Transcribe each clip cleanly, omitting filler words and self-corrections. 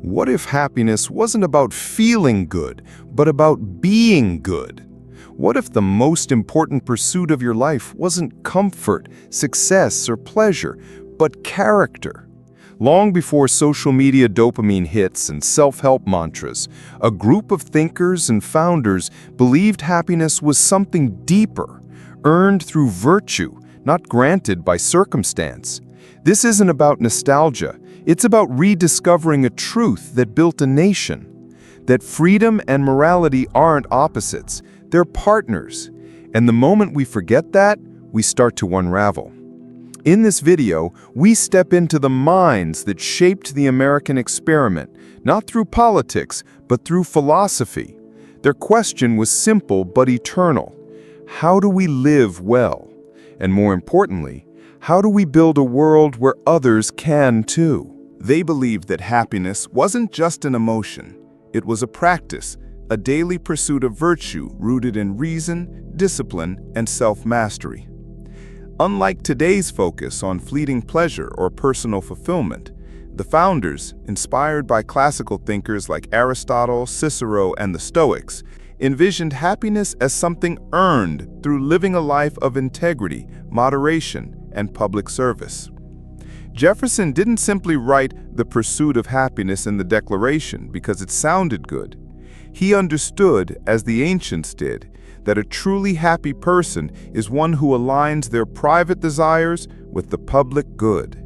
What if happiness wasn't about feeling good, but about being good? What if the most important pursuit of your life wasn't comfort, success, or pleasure, but character? Long before social media dopamine hits and self-help mantras, a group of thinkers and founders believed happiness was something deeper, earned through virtue, not granted by circumstance. This isn't about nostalgia. It's about rediscovering a truth that built a nation. That freedom and morality aren't opposites, they're partners. And the moment we forget that, we start to unravel. In this video, we step into the minds that shaped the American experiment, not through politics, but through philosophy. Their question was simple but eternal. How do we live well? And more importantly, how do we build a world where others can too? They believed that happiness wasn't just an emotion. It was a practice, a daily pursuit of virtue rooted in reason, discipline, and self-mastery. Unlike today's focus on fleeting pleasure or personal fulfillment, the founders, inspired by classical thinkers like Aristotle, Cicero, and the Stoics, envisioned happiness as something earned through living a life of integrity, moderation, and public service. Jefferson didn't simply write the pursuit of happiness in the Declaration because it sounded good. He understood, as the ancients did, that a truly happy person is one who aligns their private desires with the public good.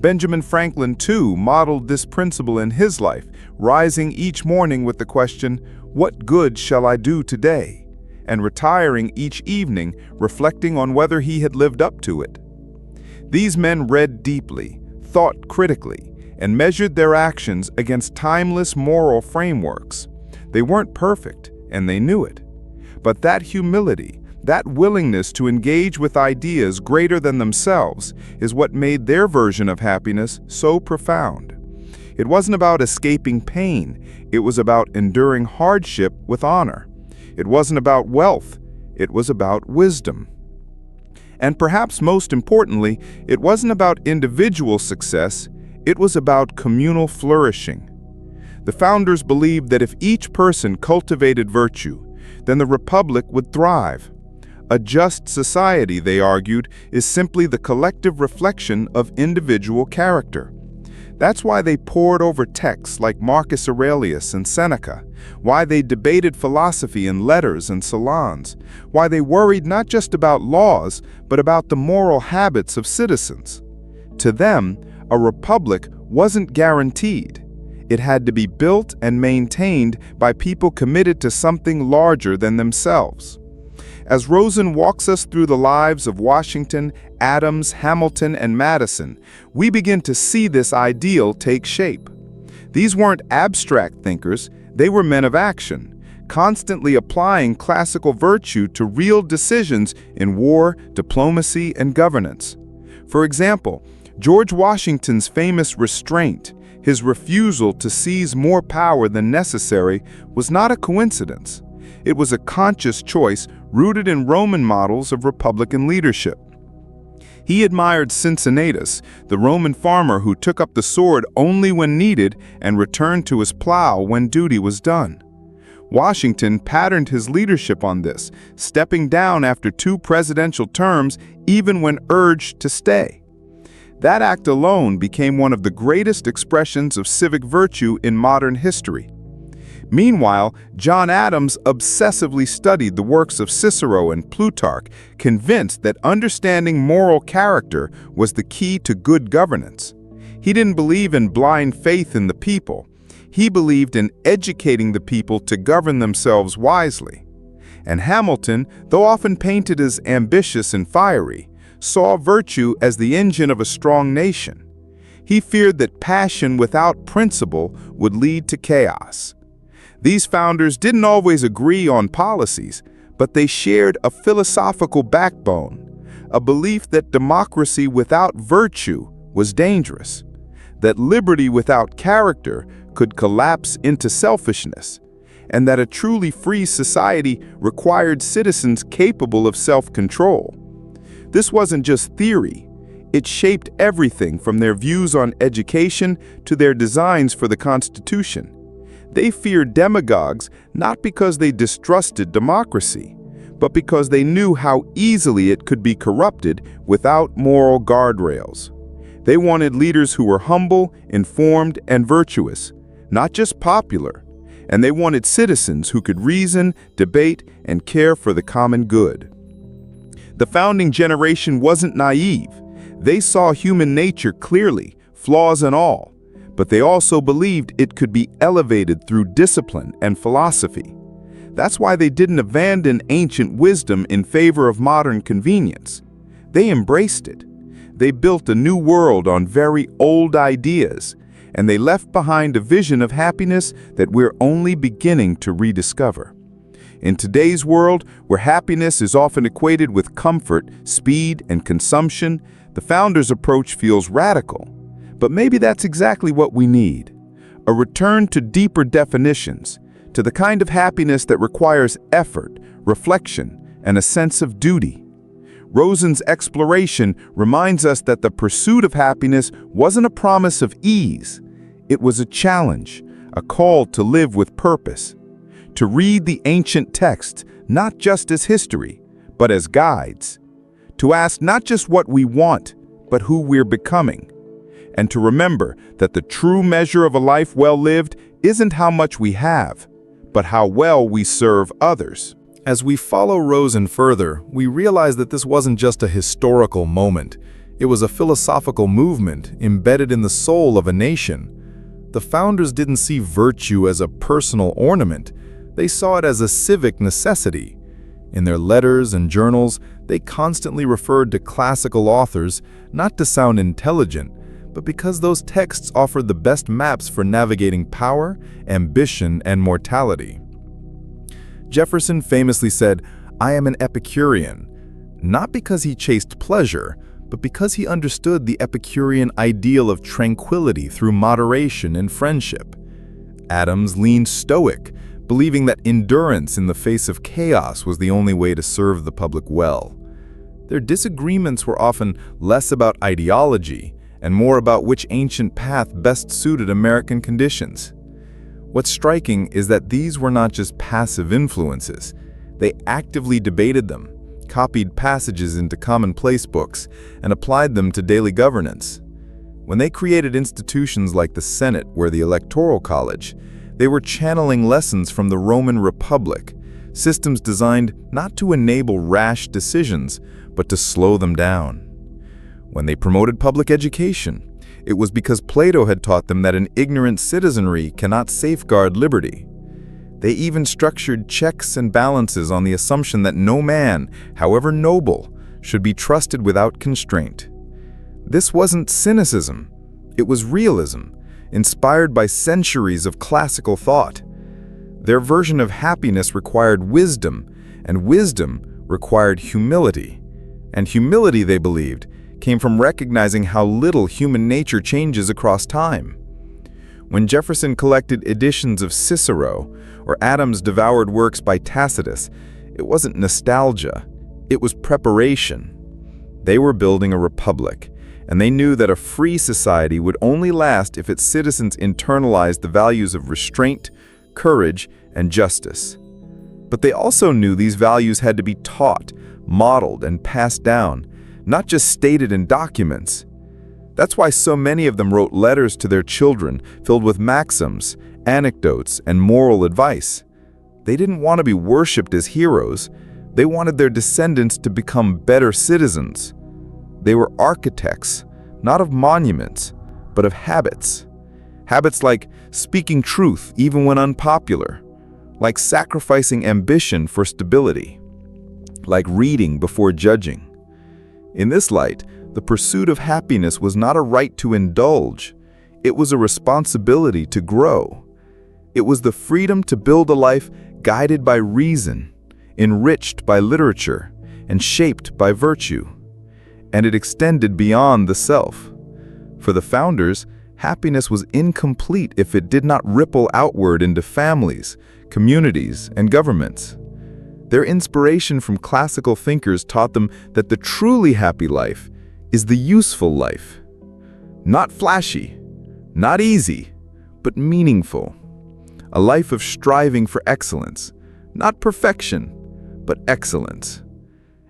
Benjamin Franklin, too, modeled this principle in his life, rising each morning with the question, "What good shall I do today?" and retiring each evening, reflecting on whether he had lived up to it. These men read deeply, thought critically, and measured their actions against timeless moral frameworks. They weren't perfect, and they knew it. But that humility, that willingness to engage with ideas greater than themselves, is what made their version of happiness so profound. It wasn't about escaping pain, it was about enduring hardship with honor. It wasn't about wealth, it was about wisdom. And perhaps most importantly, it wasn't about individual success, it was about communal flourishing. The founders believed that if each person cultivated virtue, then the republic would thrive. A just society, they argued, is simply the collective reflection of individual character. That's why they pored over texts like Marcus Aurelius and Seneca, why they debated philosophy in letters and salons, why they worried not just about laws, but about the moral habits of citizens. To them, a republic wasn't guaranteed. It had to be built and maintained by people committed to something larger than themselves. As Rosen walks us through the lives of Washington, Adams, Hamilton, and Madison, we begin to see this ideal take shape. These weren't abstract thinkers, they were men of action, constantly applying classical virtue to real decisions in war, diplomacy, and governance. For example, George Washington's famous restraint, his refusal to seize more power than necessary, was not a coincidence. It was a conscious choice rooted in Roman models of republican leadership. He admired Cincinnatus, the Roman farmer who took up the sword only when needed and returned to his plow when duty was done. Washington patterned his leadership on this, stepping down after 2 presidential terms even when urged to stay. That act alone became one of the greatest expressions of civic virtue in modern history. Meanwhile, John Adams obsessively studied the works of Cicero and Plutarch, convinced that understanding moral character was the key to good governance. He didn't believe in blind faith in the people. He believed in educating the people to govern themselves wisely. And Hamilton, though often painted as ambitious and fiery, saw virtue as the engine of a strong nation. He feared that passion without principle would lead to chaos. These founders didn't always agree on policies, but they shared a philosophical backbone, a belief that democracy without virtue was dangerous, that liberty without character could collapse into selfishness, and that a truly free society required citizens capable of self-control. This wasn't just theory, It shaped everything from their views on education to their designs for the Constitution. They feared demagogues not because they distrusted democracy, but because they knew how easily it could be corrupted without moral guardrails. They wanted leaders who were humble, informed, and virtuous, not just popular. And they wanted citizens who could reason, debate, and care for the common good. The founding generation wasn't naive. They saw human nature clearly, flaws and all, but they also believed it could be elevated through discipline and philosophy. That's why they didn't abandon ancient wisdom in favor of modern convenience. They embraced it. They built a new world on very old ideas, and they left behind a vision of happiness that we're only beginning to rediscover. In today's world, where happiness is often equated with comfort, speed, and consumption, the founders' approach feels radical. But maybe that's exactly what we need. A return to deeper definitions, to the kind of happiness that requires effort, reflection, and a sense of duty. Rosen's exploration reminds us that the pursuit of happiness wasn't a promise of ease. It was a challenge, a call to live with purpose, to read the ancient texts not just as history, but as guides, to ask not just what we want, but who we're becoming, and to remember that the true measure of a life well lived isn't how much we have, but how well we serve others. As we follow Rosen further, we realize that this wasn't just a historical moment. It was a philosophical movement embedded in the soul of a nation. The founders didn't see virtue as a personal ornament. They saw it as a civic necessity. In their letters and journals, they constantly referred to classical authors, not to sound intelligent, but because those texts offered the best maps for navigating power, ambition, and mortality. Jefferson famously said, "I am an Epicurean," not because he chased pleasure, but because he understood the Epicurean ideal of tranquility through moderation and friendship. Adams leaned stoic, believing that endurance in the face of chaos was the only way to serve the public well. Their disagreements were often less about ideology and more about which ancient path best suited American conditions. What's striking is that these were not just passive influences. They actively debated them, copied passages into commonplace books, and applied them to daily governance. When they created institutions like the Senate or the Electoral College, they were channeling lessons from the Roman Republic, systems designed not to enable rash decisions, but to slow them down. When they promoted public education, it was because Plato had taught them that an ignorant citizenry cannot safeguard liberty. They even structured checks and balances on the assumption that no man, however noble, should be trusted without constraint. This wasn't cynicism, it was realism, inspired by centuries of classical thought. Their version of happiness required wisdom, and wisdom required humility. And humility, they believed, came from recognizing how little human nature changes across time. When Jefferson collected editions of Cicero or Adams devoured works by Tacitus, it wasn't nostalgia, it was preparation. They were building a republic, and they knew that a free society would only last if its citizens internalized the values of restraint, courage, and justice. But they also knew these values had to be taught, modeled, and passed down, not just stated in documents. That's why so many of them wrote letters to their children filled with maxims, anecdotes, and moral advice. They didn't want to be worshipped as heroes. They wanted their descendants to become better citizens. They were architects, not of monuments, but of habits. Habits like speaking truth even when unpopular, like sacrificing ambition for stability, like reading before judging. In this light, the pursuit of happiness was not a right to indulge. It was a responsibility to grow. It was the freedom to build a life guided by reason, enriched by literature, and shaped by virtue. And it extended beyond the self. For the founders, happiness was incomplete if it did not ripple outward into families, communities, and governments. Their inspiration from classical thinkers taught them that the truly happy life is the useful life. Not flashy, not easy, but meaningful. A life of striving for excellence, not perfection, but excellence.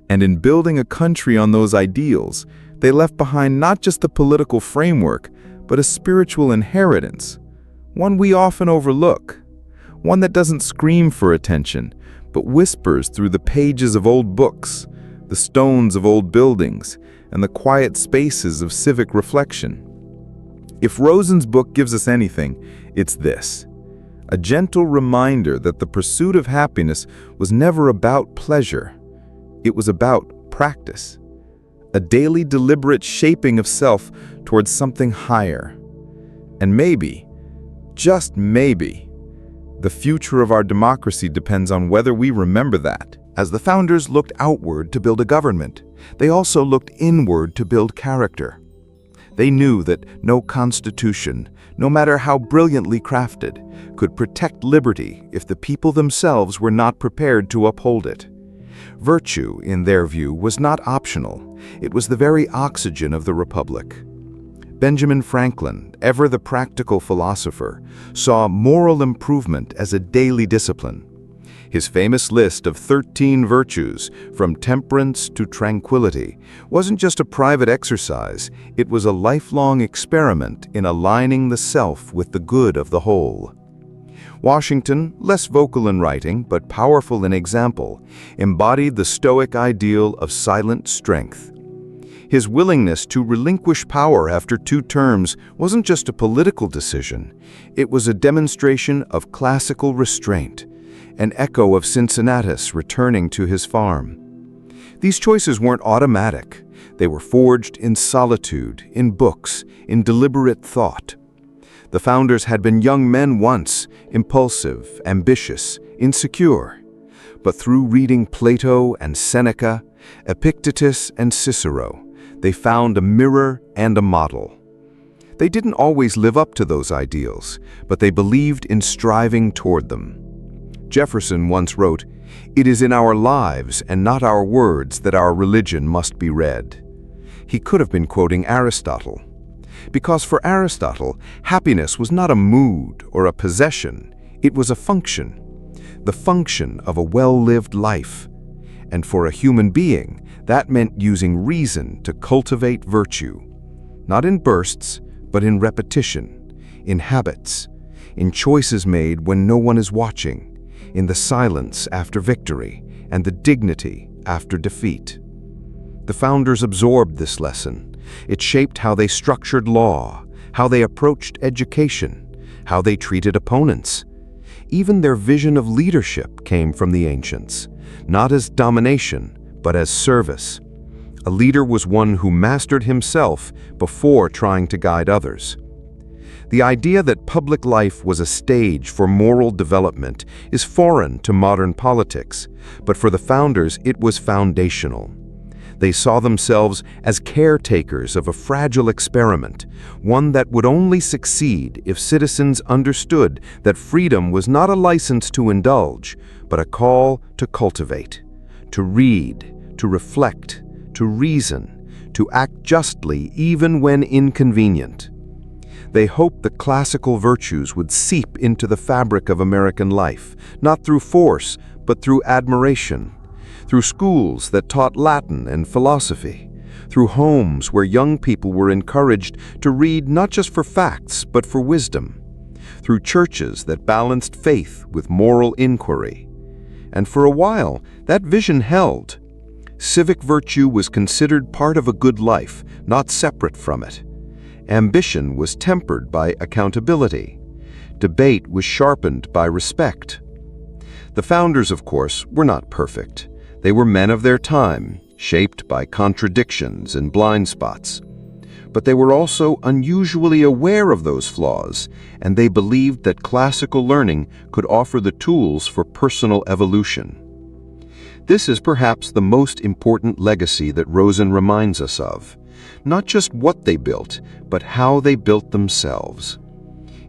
And in building a country on those ideals, they left behind not just the political framework, but a spiritual inheritance, one we often overlook, one that doesn't scream for attention, but whispers through the pages of old books, the stones of old buildings, and the quiet spaces of civic reflection. If Rosen's book gives us anything, it's this: a gentle reminder that the pursuit of happiness was never about pleasure. It was about practice, a daily deliberate shaping of self towards something higher. And maybe, just maybe, the future of our democracy depends on whether we remember that. As the founders looked outward to build a government, they also looked inward to build character. They knew that no constitution, no matter how brilliantly crafted, could protect liberty if the people themselves were not prepared to uphold it. Virtue, in their view, was not optional. It was the very oxygen of the republic. Benjamin Franklin, ever the practical philosopher, saw moral improvement as a daily discipline. His famous list of 13 virtues, from temperance to tranquility, wasn't just a private exercise, it was a lifelong experiment in aligning the self with the good of the whole. Washington, less vocal in writing but powerful in example, embodied the Stoic ideal of silent strength. His willingness to relinquish power after 2 terms wasn't just a political decision, it was a demonstration of classical restraint, an echo of Cincinnatus returning to his farm. These choices weren't automatic. They were forged in solitude, in books, in deliberate thought. The founders had been young men once, impulsive, ambitious, insecure. But through reading Plato and Seneca, Epictetus and Cicero, they found a mirror and a model. They didn't always live up to those ideals, but they believed in striving toward them. Jefferson once wrote, "It is in our lives and not our words that our religion must be read." He could have been quoting Aristotle. Because for Aristotle, happiness was not a mood or a possession, it was a function, the function of a well-lived life. And for a human being, that meant using reason to cultivate virtue, not in bursts, but in repetition, in habits, in choices made when no one is watching, in the silence after victory, and the dignity after defeat. The founders absorbed this lesson. It shaped how they structured law, how they approached education, how they treated opponents. Even their vision of leadership came from the ancients, not as domination, but as service. A leader was one who mastered himself before trying to guide others. The idea that public life was a stage for moral development is foreign to modern politics, but for the founders it was foundational. They saw themselves as caretakers of a fragile experiment, one that would only succeed if citizens understood that freedom was not a license to indulge, but a call to cultivate, to read, to reflect, to reason, to act justly even when inconvenient. They hoped the classical virtues would seep into the fabric of American life, not through force, but through admiration, through schools that taught Latin and philosophy, through homes where young people were encouraged to read not just for facts, but for wisdom, through churches that balanced faith with moral inquiry. And for a while, that vision held. Civic virtue was considered part of a good life, not separate from it. Ambition was tempered by accountability. Debate was sharpened by respect. The founders, of course, were not perfect. They were men of their time, shaped by contradictions and blind spots. But they were also unusually aware of those flaws, and they believed that classical learning could offer the tools for personal evolution. This is perhaps the most important legacy that Rosen reminds us of. Not just what they built, but how they built themselves.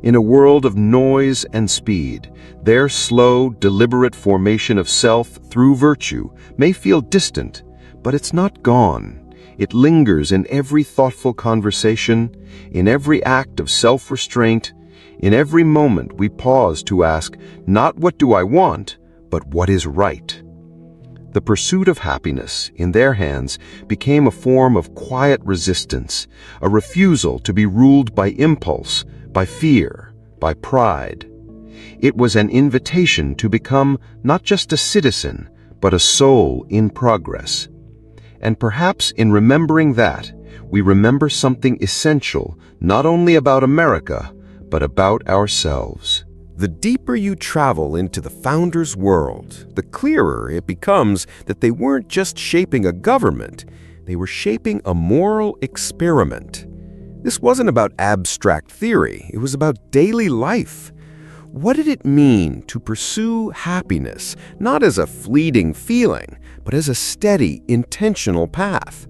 In a world of noise and speed, their slow, deliberate formation of self through virtue may feel distant, but it's not gone. It lingers in every thoughtful conversation, in every act of self-restraint, in every moment we pause to ask, not what do I want, but what is right. The pursuit of happiness, in their hands, became a form of quiet resistance, a refusal to be ruled by impulse, by fear, by pride. It was an invitation to become not just a citizen, but a soul in progress. And perhaps in remembering that, we remember something essential, not only about America, but about ourselves. The deeper you travel into the founders' world, the clearer it becomes that they weren't just shaping a government, they were shaping a moral experiment. This wasn't about abstract theory, it was about daily life. What did it mean to pursue happiness, not as a fleeting feeling, but as a steady, intentional path?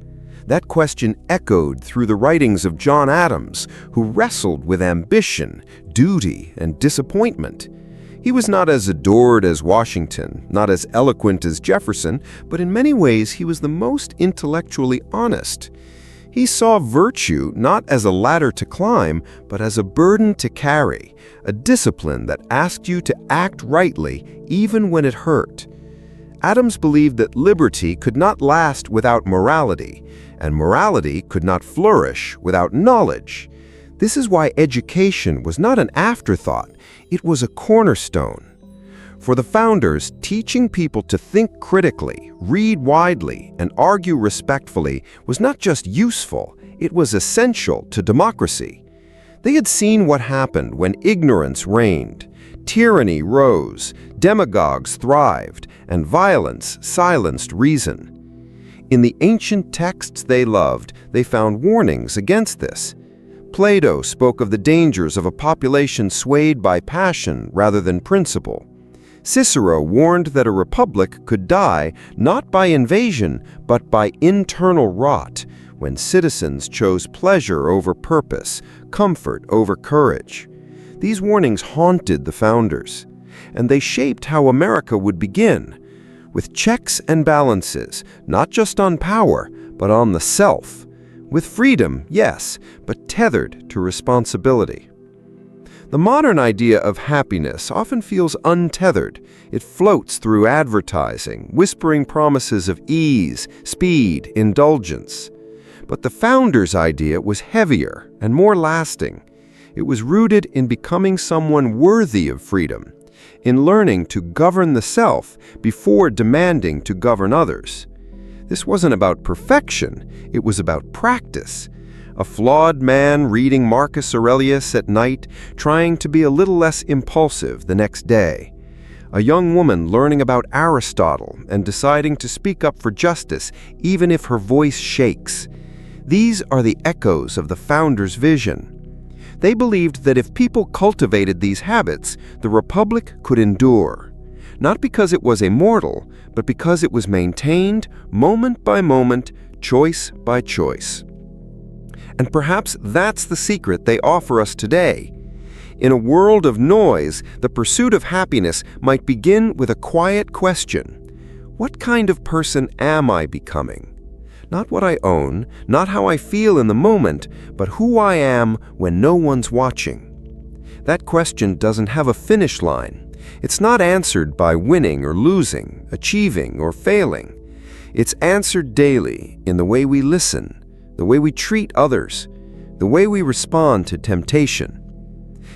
That question echoed through the writings of John Adams, who wrestled with ambition, duty, and disappointment. He was not as adored as Washington, not as eloquent as Jefferson, but in many ways he was the most intellectually honest. He saw virtue not as a ladder to climb, but as a burden to carry, a discipline that asked you to act rightly even when it hurt. Adams believed that liberty could not last without morality, and morality could not flourish without knowledge. This is why education was not an afterthought, it was a cornerstone. For the founders, teaching people to think critically, read widely, and argue respectfully was not just useful, it was essential to democracy. They had seen what happened when ignorance reigned, tyranny rose, demagogues thrived, and violence silenced reason. In the ancient texts they loved, they found warnings against this. Plato spoke of the dangers of a population swayed by passion rather than principle. Cicero warned that a republic could die not by invasion, but by internal rot, when citizens chose pleasure over purpose, comfort over courage. These warnings haunted the founders, and they shaped how America would begin, with checks and balances, not just on power, but on the self. With freedom, yes, but tethered to responsibility. The modern idea of happiness often feels untethered. It floats through advertising, whispering promises of ease, speed, indulgence. But the founders' idea was heavier and more lasting. It was rooted in becoming someone worthy of freedom, in learning to govern the self before demanding to govern others. This wasn't about perfection, it was about practice. A flawed man reading Marcus Aurelius at night, trying to be a little less impulsive the next day. A young woman learning about Aristotle and deciding to speak up for justice even if her voice shakes. These are the echoes of the founders' vision. They believed that if people cultivated these habits, the republic could endure. Not because it was immortal, but because it was maintained moment by moment, choice by choice. And perhaps that's the secret they offer us today. In a world of noise, the pursuit of happiness might begin with a quiet question. What kind of person am I becoming? Not what I own, not how I feel in the moment, but who I am when no one's watching. That question doesn't have a finish line. It's not answered by winning or losing, achieving or failing. It's answered daily in the way we listen, the way we treat others, the way we respond to temptation.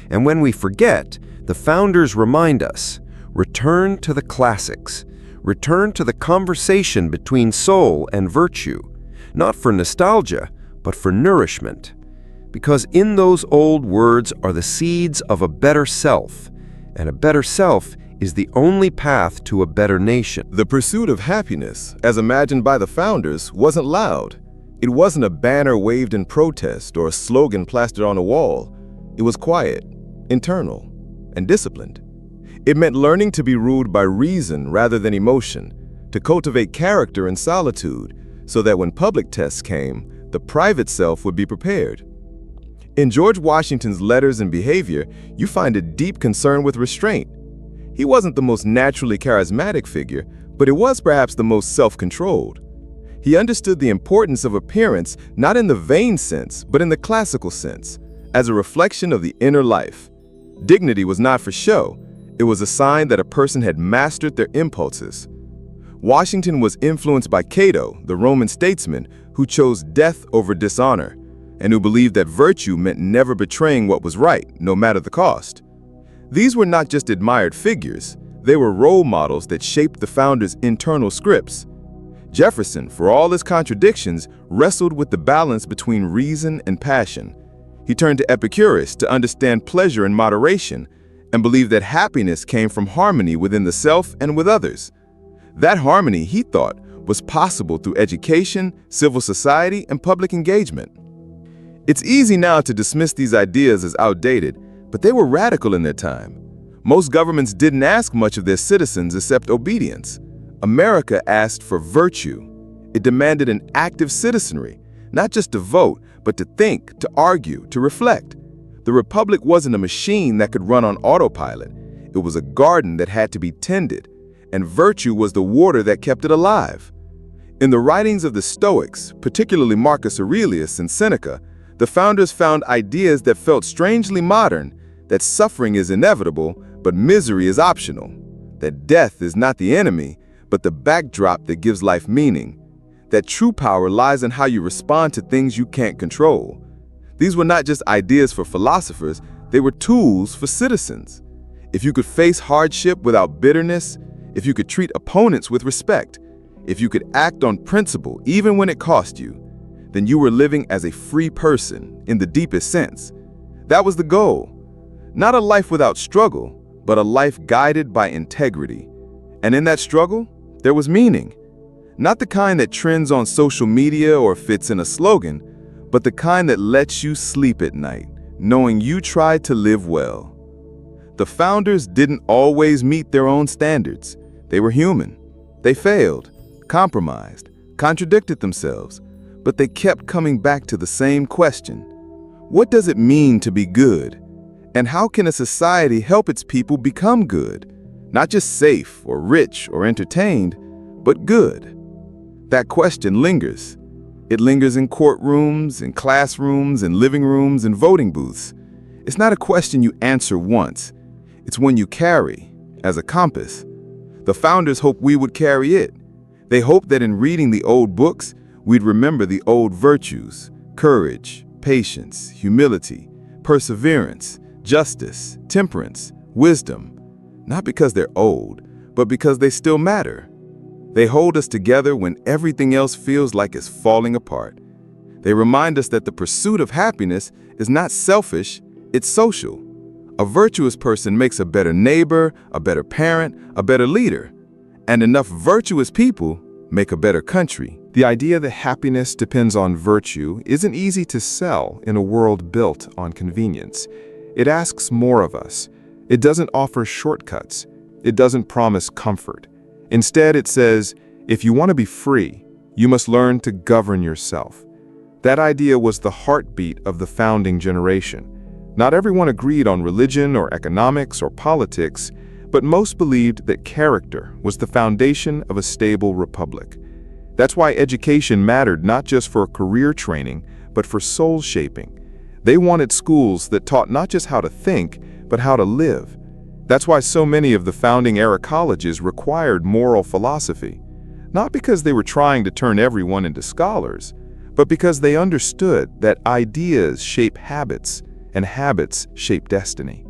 And when we forget, the founders remind us, return to the classics, return to the conversation between soul and virtue, not for nostalgia, but for nourishment. Because in those old words are the seeds of a better self, and a better self is the only path to a better nation. The pursuit of happiness, as imagined by the founders, wasn't loud. It wasn't a banner waved in protest or a slogan plastered on a wall. It was quiet, internal, and disciplined. It meant learning to be ruled by reason rather than emotion, to cultivate character in solitude, so that when public tests came, the private self would be prepared. In George Washington's letters and behavior, you find a deep concern with restraint. He wasn't the most naturally charismatic figure, but he was perhaps the most self-controlled. He understood the importance of appearance not in the vain sense, but in the classical sense, as a reflection of the inner life. Dignity was not for show. It was a sign that a person had mastered their impulses. Washington was influenced by Cato, the Roman statesman, who chose death over dishonor, and who believed that virtue meant never betraying what was right, no matter the cost. These were not just admired figures, they were role models that shaped the founders' internal scripts. Jefferson, for all his contradictions, wrestled with the balance between reason and passion. He turned to Epicurus to understand pleasure in moderation, and believed that happiness came from harmony within the self and with others. That harmony, he thought, was possible through education, civil society, and public engagement. It's easy now to dismiss these ideas as outdated, but they were radical in their time. Most governments didn't ask much of their citizens except obedience. America asked for virtue. It demanded an active citizenry, not just to vote, but to think, to argue, to reflect. The Republic wasn't a machine that could run on autopilot. It was a garden that had to be tended, and virtue was the water that kept it alive. In the writings of the Stoics, particularly Marcus Aurelius and Seneca, the founders found ideas that felt strangely modern, that suffering is inevitable, but misery is optional, that death is not the enemy, but the backdrop that gives life meaning, that true power lies in how you respond to things you can't control. These were not just ideas for philosophers, they were tools for citizens. If you could face hardship without bitterness, if you could treat opponents with respect, if you could act on principle even when it cost you, then you were living as a free person in the deepest sense. That was the goal. Not a life without struggle, but a life guided by integrity. And in that struggle, there was meaning. Not the kind that trends on social media or fits in a slogan, but the kind that lets you sleep at night, knowing you tried to live well. The founders didn't always meet their own standards. They were human. They failed, compromised, contradicted themselves, but they kept coming back to the same question. What does it mean to be good? And how can a society help its people become good? Not just safe or rich or entertained, but good. That question lingers. It lingers in courtrooms, in classrooms, in living rooms, in voting booths. It's not a question you answer once. It's one you carry, as a compass. The founders hoped we would carry it. They hoped that in reading the old books, we'd remember the old virtues: courage, patience, humility, perseverance, justice, temperance, wisdom. Not because they're old, but because they still matter. They hold us together when everything else feels like it's falling apart. They remind us that the pursuit of happiness is not selfish, it's social. A virtuous person makes a better neighbor, a better parent, a better leader. And enough virtuous people make a better country. The idea that happiness depends on virtue isn't easy to sell in a world built on convenience. It asks more of us. It doesn't offer shortcuts. It doesn't promise comfort. Instead, it says, if you want to be free, you must learn to govern yourself. That idea was the heartbeat of the founding generation. Not everyone agreed on religion or economics or politics, but most believed that character was the foundation of a stable republic. That's why education mattered not just for career training, but for soul shaping. They wanted schools that taught not just how to think, but how to live. That's why so many of the founding-era colleges required moral philosophy, not because they were trying to turn everyone into scholars, but because they understood that ideas shape habits, and habits shape destiny.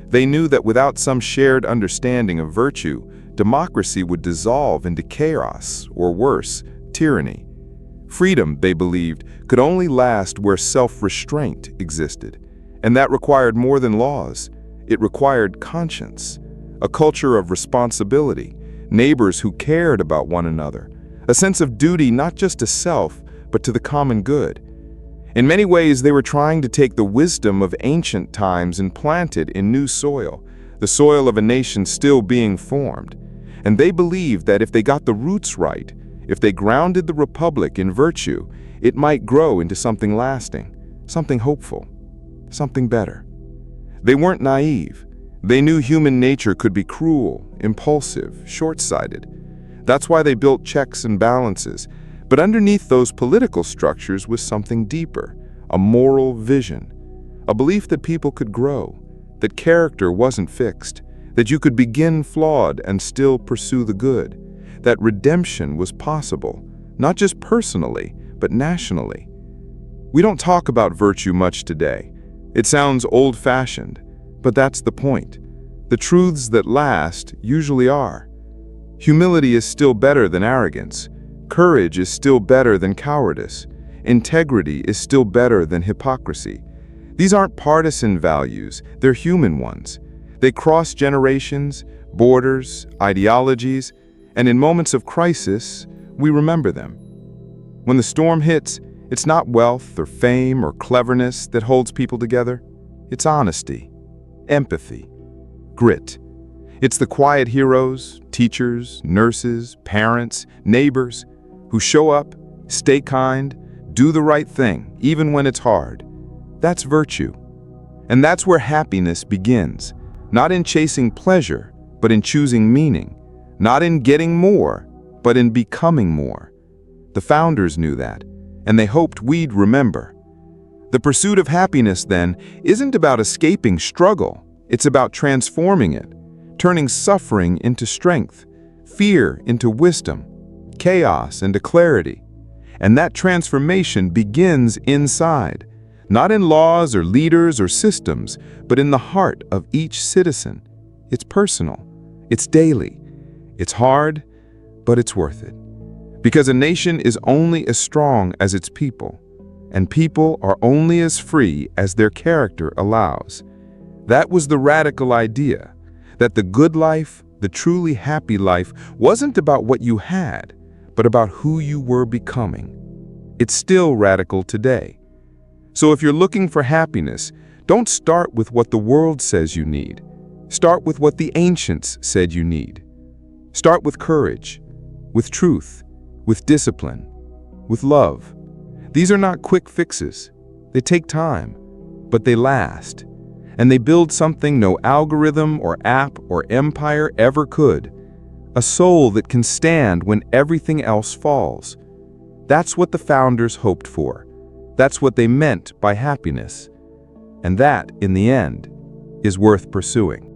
They knew that without some shared understanding of virtue, democracy would dissolve into chaos, or worse, tyranny. Freedom, they believed, could only last where self-restraint existed, and that required more than laws. It required conscience, a culture of responsibility, neighbors who cared about one another, a sense of duty not just to self, but to the common good. In many ways, they were trying to take the wisdom of ancient times and plant it in new soil, the soil of a nation still being formed. And they believed that if they got the roots right, if they grounded the republic in virtue, it might grow into something lasting, something hopeful, something better. They weren't naive. They knew human nature could be cruel, impulsive, short-sighted. That's why they built checks and balances, But underneath those political structures was something deeper, a moral vision, a belief that people could grow, that character wasn't fixed, that you could begin flawed and still pursue the good, that redemption was possible, not just personally, but nationally. We don't talk about virtue much today. It sounds old-fashioned, but that's the point. The truths that last usually are. Humility is still better than arrogance. Courage is still better than cowardice. Integrity is still better than hypocrisy. These aren't partisan values, they're human ones. They cross generations, borders, ideologies, and in moments of crisis, we remember them. When the storm hits, it's not wealth or fame or cleverness that holds people together. It's honesty, empathy, grit. It's the quiet heroes, teachers, nurses, parents, neighbors, who show up, stay kind, do the right thing, even when it's hard. That's virtue. And that's where happiness begins, not in chasing pleasure, but in choosing meaning, not in getting more, but in becoming more. The founders knew that, and they hoped we'd remember. The pursuit of happiness, then, isn't about escaping struggle. It's about transforming it, turning suffering into strength, fear into wisdom, chaos into clarity. And that transformation begins inside, not in laws or leaders or systems, but in the heart of each citizen. It's personal, it's daily, it's hard, but it's worth it. Because a nation is only as strong as its people, and people are only as free as their character allows. That was the radical idea, that the good life, the truly happy life, wasn't about what you had, but about who you were becoming. It's still radical today. So if you're looking for happiness, don't start with what the world says you need. Start with what the ancients said you need. Start with courage, with truth, with discipline, with love. These are not quick fixes. They take time, but they last. And they build something no algorithm or app or empire ever could. A soul that can stand when everything else falls. That's what the founders hoped for. That's what they meant by happiness. And that, in the end, is worth pursuing.